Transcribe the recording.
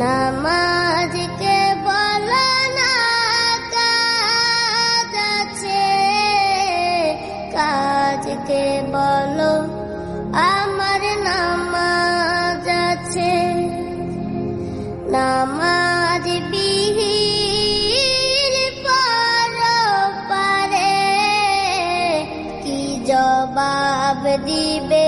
নামাজকে বলো না কাজ আছে, কাজকে বলো আমার নামাজ আছে। নামাজ বিহীন পরপারে কি জবাব দিবে